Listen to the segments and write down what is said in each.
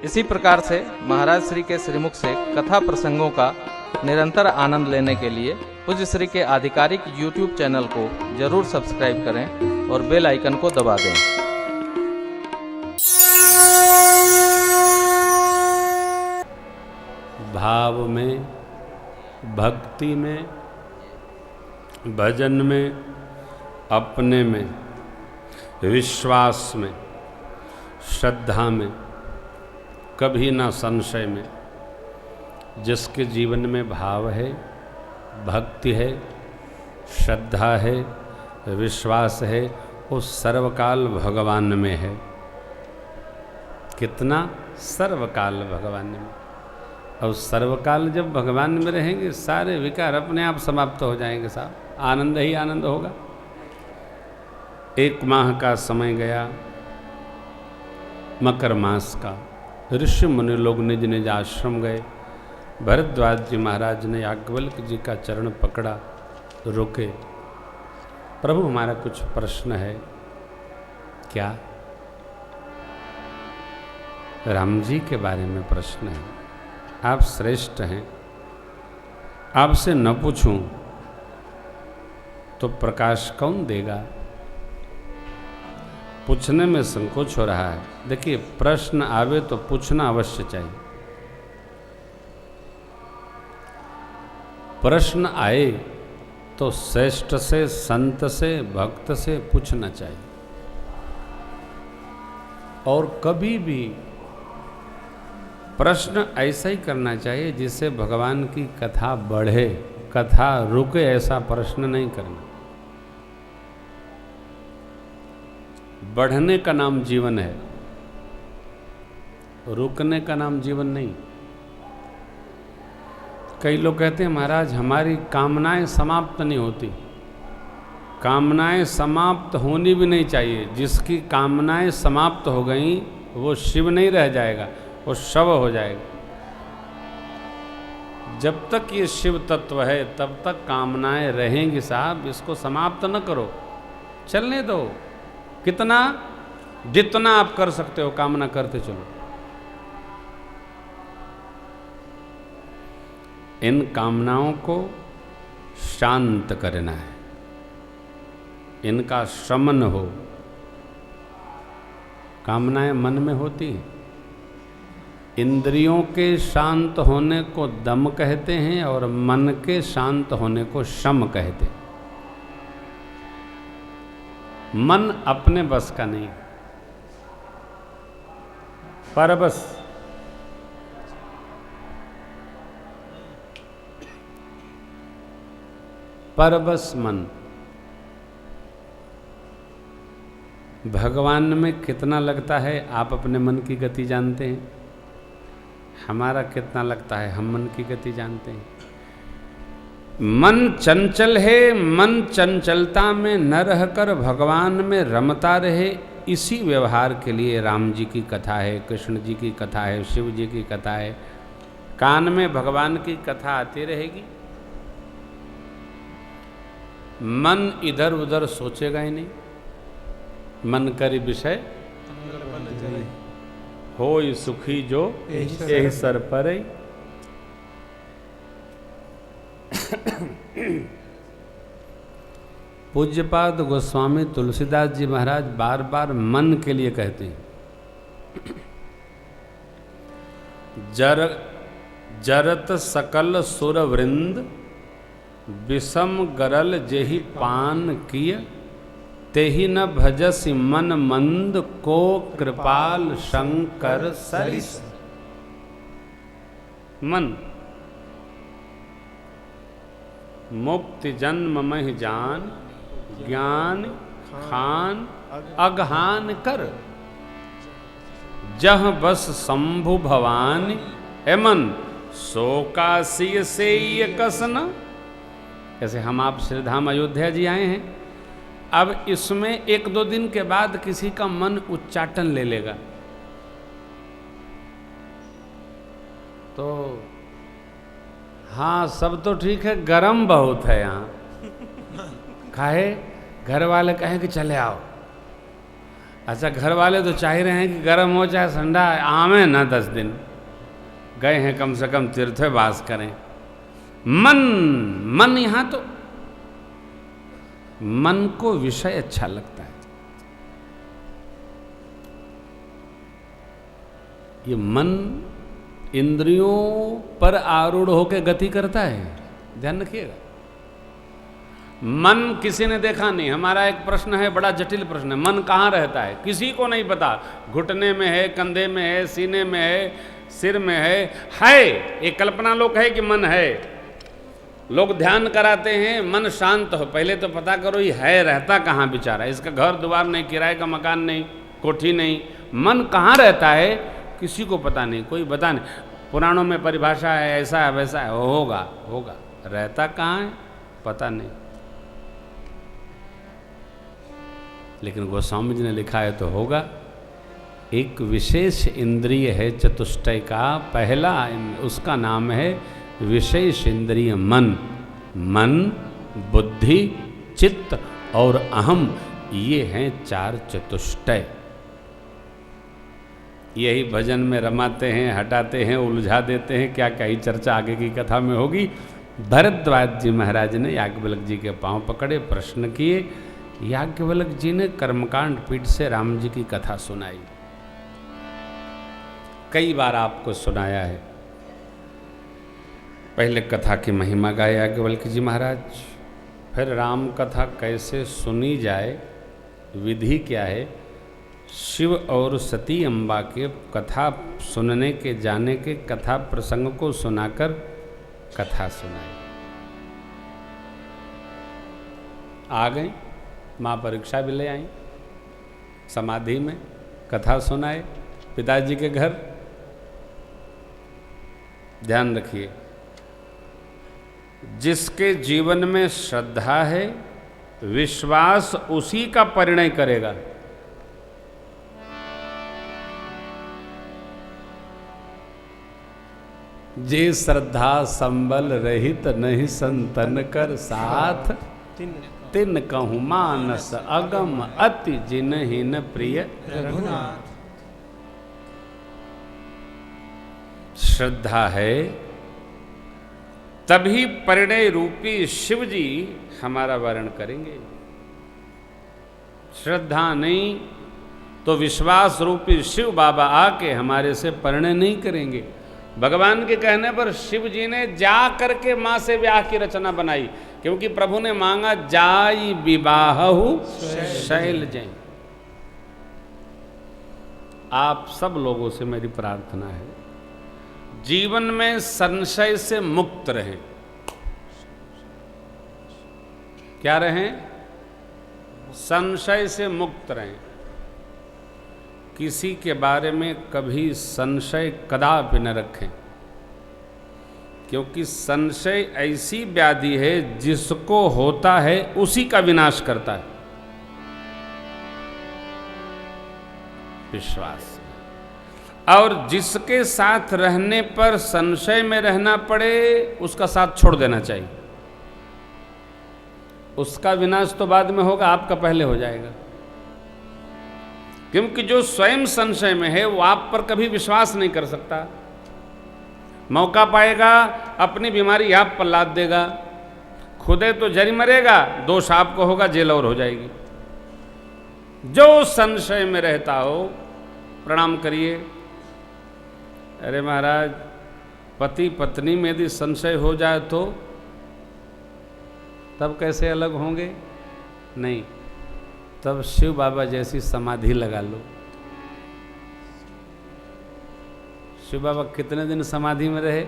इसी प्रकार से महाराज श्री के श्रीमुख से कथा प्रसंगों का निरंतर आनंद लेने के लिए पूज्य श्री के आधिकारिक YouTube चैनल को जरूर सब्सक्राइब करें और बेल आइकन को दबा दें। भाव में, भक्ति में, भजन में, अपने में, विश्वास में, श्रद्धा में, कभी ना संशय में, जिसके जीवन में भाव है, भक्ति है, श्रद्धा है, विश्वास है, वो सर्वकाल भगवान में है। कितना? सर्वकाल भगवान में। और सर्वकाल जब भगवान में रहेंगे सारे विकार अपने आप समाप्त हो जाएंगे साहब, आनंद ही आनंद होगा। 1 माह का समय गया, मकर मास का। ऋषि मुनि लोग निज निज आश्रम गए। भरद्वाज जी महाराज ने याज्ञवल्क्य जी का चरण पकड़ा, रोके। प्रभु हमारा कुछ प्रश्न है। क्या? राम जी के बारे में प्रश्न है। आप श्रेष्ठ हैं, आपसे न पूछूं तो प्रकाश कौन देगा? पूछने में संकोच हो रहा है। देखिए, प्रश्न आवे तो पूछना अवश्य चाहिए। प्रश्न आए तो श्रेष्ठ से, संत से, भक्त से पूछना चाहिए। और कभी भी प्रश्न ऐसा ही करना चाहिए जिससे भगवान की कथा बढ़े, कथा रुके, ऐसा प्रश्न नहीं करना। बढ़ने का नाम जीवन है, रुकने का नाम जीवन नहीं। कई लोग कहते हैं महाराज हमारी कामनाएं समाप्त नहीं होती। कामनाएं समाप्त होनी भी नहीं चाहिए। जिसकी कामनाएं समाप्त हो गई वो शिव नहीं रह जाएगा, वो शव हो जाएगा। जब तक ये शिव तत्व है तब तक कामनाएं रहेंगी साहब, इसको समाप्त न करो, चलने दो। कितना? जितना आप कर सकते हो कामना करते चलो। इन कामनाओं को शांत करना है, इनका शमन हो। कामनाएं मन में होती हैं। इंद्रियों के शांत होने को दम कहते हैं और मन के शांत होने को शम कहते हैं। मन अपने बस का नहीं, परबस। परबस मन। भगवान में कितना लगता है आप अपने मन की गति जानते हैं। हमारा कितना लगता है हम मन की गति जानते हैं। मन चंचल है, मन चंचलता में न रहकर भगवान में रमता रहे। इसी व्यवहार के लिए राम जी की कथा है, कृष्ण जी की कथा है, शिव जी की कथा है। कान में भगवान की कथा आती रहेगी, मन इधर उधर सोचेगा ही नहीं। मन करी विषय होय सुखी जो एहि सर परई। पूज्यपाद गोस्वामी तुलसीदास जी महाराज बार बार मन के लिए कहते हैं। जरत सकल सुर वृंद विषम गरल जेहि पान किय तेहि न भजसि मन मंद को कृपाल शंकर सरिस। मन मुक्ति जन्म महि जान ज्ञान खान अगहान कर जह बस शंभु भवानी एमन शोकासीय से कसन। कैसे हम आप श्रीधाम अयोध्या जी आए हैं, अब इसमें 1-2 दिन के बाद किसी का मन उच्चाटन ले लेगा तो हाँ सब तो ठीक है, गरम बहुत है यहाँ। काहे? घर वाले कहें कि चले आओ, अच्छा, घर वाले तो चाह रहे हैं कि गर्म हो चाहे ठंडा, आवे ना 10 दिन, गए हैं कम से कम तीर्थवास करें। मन यहां तो मन को विषय अच्छा लगता है। ये मन इंद्रियों पर आरूढ़ होकर गति करता है, ध्यान रखिएगा। मन किसी ने देखा नहीं। हमारा एक प्रश्न है, बड़ा जटिल प्रश्न है, मन कहाँ रहता है किसी को नहीं पता। घुटने में है, कंधे में है, सीने में है, सिर में है। एक कल्पना लोग है कि मन है। लोग ध्यान कराते हैं मन शांत हो, पहले तो पता करो ये है रहता कहाँ बेचारा, इसका घर द्वार नहीं, किराए का मकान नहीं, कोठी नहीं। मन कहाँ रहता है किसी को पता नहीं, कोई बता नहीं। पुराणों में परिभाषा है, ऐसा है वैसा है, होगा रहता कहाँ है पता नहीं। लेकिन गोस्वामी जी ने लिखा है तो होगा। एक विशेष इंद्रिय है चतुष्टय का, पहला उसका नाम है विशेष इंद्रिय मन। मन, बुद्धि, चित्त और अहम, ये हैं 4 चतुष्टय। यही भजन में रमाते हैं, हटाते हैं, उलझा देते हैं। क्या क्या ही चर्चा आगे की कथा में होगी। भरद्वाज जी महाराज ने याज्ञवल्क्य जी के पांव पकड़े, प्रश्न किए। याज्ञवल्क्य जी ने कर्मकांड पीठ से राम जी की कथा सुनाई। कई बार आपको सुनाया है। पहले कथा की महिमा गाए याज्ञवल्क्य जी महाराज, फिर राम कथा कैसे सुनी जाए, विधि क्या है, शिव और सती अम्बा के कथा सुनने के जाने के कथा प्रसंग को सुनाकर कथा सुनाई। आ गई माँ परीक्षा भी ले आई, समाधि में कथा सुनाए पिताजी के घर। ध्यान रखिए, जिसके जीवन में श्रद्धा है, विश्वास उसी का परिणय करेगा। जे श्रद्धा संबल रहित नहीं संतन कर साथ, तिन कहूँ मानस अगम अति जिनहिन प्रिय रघुनाथ। श्रद्धा है तभी परिणय रूपी शिव जी हमारा वर्ण करेंगे। श्रद्धा नहीं तो विश्वास रूपी शिव बाबा आके हमारे से परिणय नहीं करेंगे। भगवान के कहने पर शिव जी ने जा करके मां से ब्याह की रचना बनाई, क्योंकि प्रभु ने मांगा जाई विवाहु शैल जय। आप सब लोगों से मेरी प्रार्थना है, जीवन में संशय से मुक्त रहें। क्या रहें? संशय से मुक्त रहें। किसी के बारे में कभी संशय कदापि न रखें, क्योंकि संशय ऐसी व्याधि है जिसको होता है उसी का विनाश करता है। विश्वास। और जिसके साथ रहने पर संशय में रहना पड़े उसका साथ छोड़ देना चाहिए। उसका विनाश तो बाद में होगा, आपका पहले हो जाएगा। क्योंकि जो स्वयं संशय में है वो आप पर कभी विश्वास नहीं कर सकता। मौका पाएगा अपनी बीमारी आप पर लाद देगा, खुदे तो जरी मरेगा, दोष आपको होगा, जेल और हो जाएगी। जो संशय में रहता हो प्रणाम करिए। अरे महाराज, पति पत्नी में यदि संशय हो जाए तो तब कैसे अलग होंगे? नहीं, तब शिव बाबा जैसी समाधि लगा लो। शिव बाबा कितने दिन समाधि में रहे?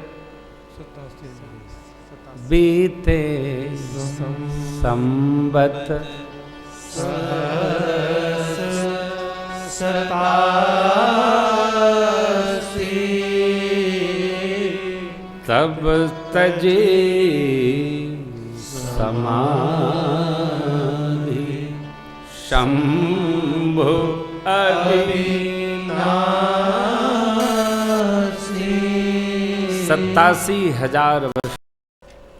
बीते संबत तब तजे समाधि शंभु अविनाशी। 87,000 वर्ष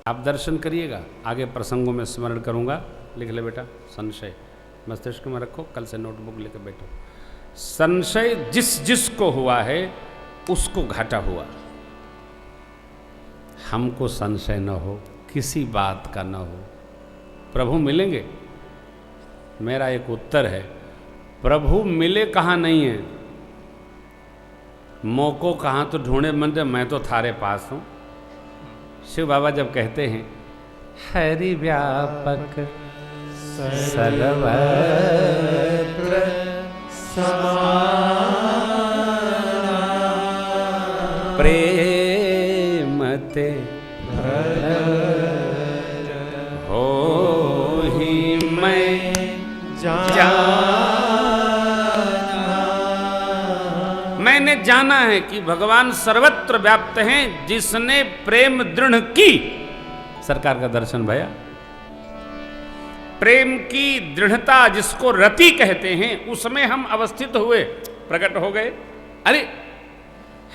आप दर्शन करिएगा। आगे प्रसंगों में स्मरण करूंगा। लिख ले बेटा, संशय मस्तिष्क में रखो, कल से नोटबुक लेकर बैठो। संशय जिस जिसको हुआ है उसको घाटा हुआ। हमको संशय न हो, किसी बात का न हो। प्रभु मिलेंगे? मेरा एक उत्तर है, प्रभु मिले कहाँ नहीं है, मौको कहाँ तो ढूंढे मंदिर, मैं तो थारे पास हूँ। शिव बाबा जब कहते हैं हरि व्यापक सर्वत्र प्रेमते हो ही मैं मैंने जाना है कि भगवान सर्वत्र व्याप्त हैं। जिसने प्रेम दृढ़ की, सरकार का दर्शन भया, प्रेम की दृढ़ता जिसको रति कहते हैं, उसमें हम अवस्थित हुए, प्रकट हो गए। अरे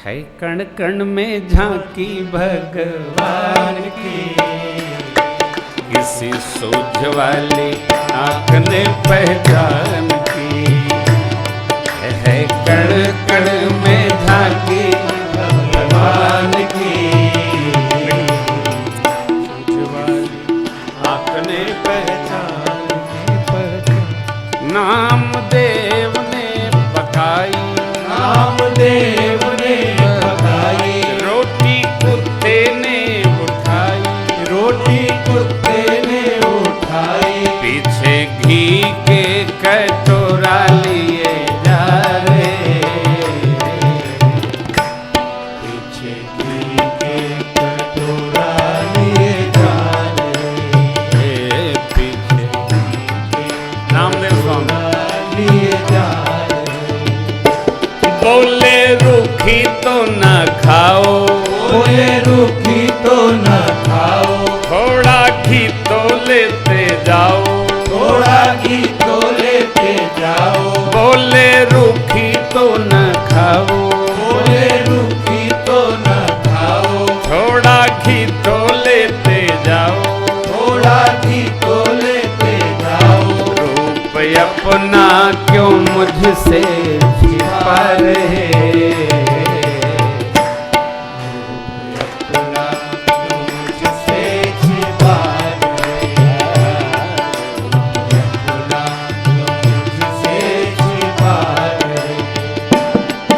है कण कण में झांकी भगवान की, किसी सूझ वाली आंख ने पहचान की। है कण कण में झांकी भगवान की, सूझ वाली आंख ने पहचान की। नामदेव ने पकाई, नामदेव ने पकाई, रोटी कुत्ते ने उठाई, रोटी कुत्ते ने उठाई। पीछे घी के कटोरा लिए जा रहे, पीछे घी के कटोरा लिए जा रहे, पीछे नामदेव स्वामी लिए जा रहे। बोले रूखी तो न खाओ, बोले रूखी तो न खाओ, थोड़ा घी तो लेते जाओ, थोड़ा घी तो लेते जाओ। बोले रूखी तो न खाओ, बोले रूखी तो न खाओ, थोड़ा घी तो लेते जाओ, थोड़ा घी तो लेते जाओ। रूप अपना क्यों मुझसे छिपा रहे, अपना मुझसे छिपा रहे, अपना मुझसे छिपा रहे।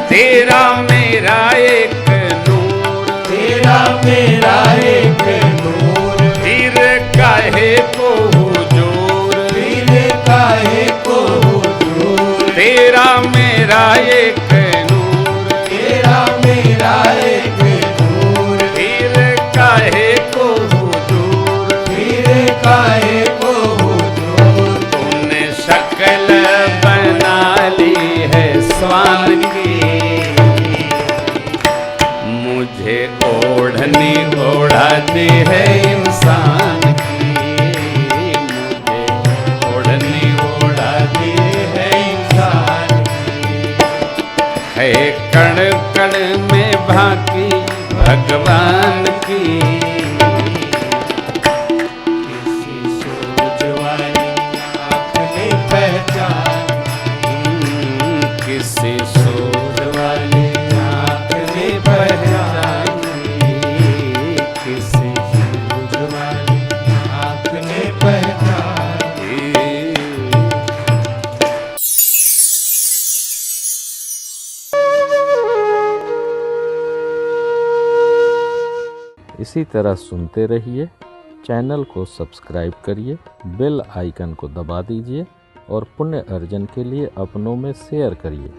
तेरा मेरा एक नूर, तेरा मेरा एक नूर, फिर काहे को हुजूर, फिर काहे को हुजूर। तेरा मेरा एक नूर, तेरा मेरा एक नूर, फिर काहे को हुजूर, फिर काहे को हुजूर। तूने शक्ल बना ली है स्वान की, मुझे ओढ़नी ओढ़ा दी है इंसान की, मुझे ओढ़नी ओढ़ा दी है इंसान की। है कण कण में भांकी भगवान की, किसी सूझ वाली आँख ने पहचान, किसी सूझ वाली आँख ने पहचान, किसी सूझ वाली आँख ने पहचान। इसी तरह सुनते रहिए। चैनल को सब्सक्राइब करिए, बेल आइकन को दबा दीजिए और पुण्य अर्जन के लिए अपनों में शेयर करिए।